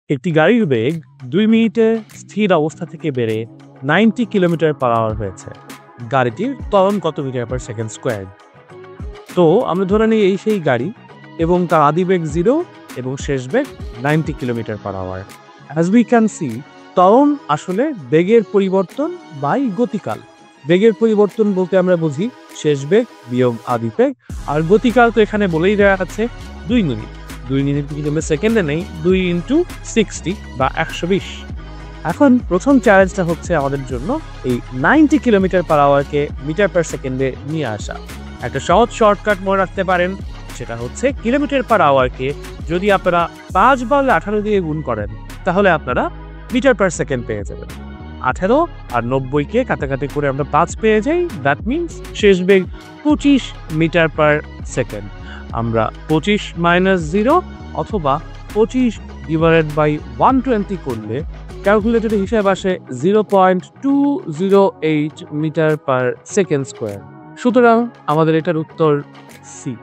একটি গাড়ির বেগ 2 মিনিটে স্থির অবস্থা থেকে বেড়ে 90 কিলোমিটার/আওয়ার হয়েছে। গাড়িটির ত্বরণ কত মিটার পার সেকেন্ড স্কোয়ার? তো আমরা ধরে নিই এই সেই গাড়ি এবং তার আদি বেগ 0 এবং শেষ বেগ 90 কিলোমিটার/আওয়ার। অ্যাজ উই ক্যান সি, ত্বরণ আসলে বেগের পরিবর্তন বাই গতিকাল। বেগের পরিবর্তন বলতে আমরা বুঝি শেষ বেগ বিয়োগ আদি বেগ, আর গতিকাল তো এখানে বলেই দেওয়া আছে 2 মিনিট। 2 মিনিট যদি আমরা সেকেন্ডে নেই, 2 × 60 বা 120। এখন প্রথম চ্যালেঞ্জটা হচ্ছে আমাদের জন্য এই 90 কিলোমিটার/আওয়ারকে মিটার পার সেকেন্ডে নিয়ে আসা। একটা সহজ শর্টকাট মনে রাখতে পারেন, সেটা হচ্ছে কিলোমিটার/আওয়ারকে যদি আপনারা 5 বা 18 দিয়ে গুণ করেন, তাহলে আপনারা মিটার পার সেকেন্ড পেয়ে যাবেন। 18 আর 90কে কাটাকাটি করে আমরা 5 পেয়ে যাই। দ্যাট মিনস শেষ বেগ 25 মিটার পার সেকেন্ড। আমরা 25 - 0 অথবা 25 / 120 করলে ক্যালকুলেটরে হিসাব আসে 0.208 মিটার পার সেকেন্ড স্কোয়ার। সুতরাং আমাদের এটার উত্তর সি।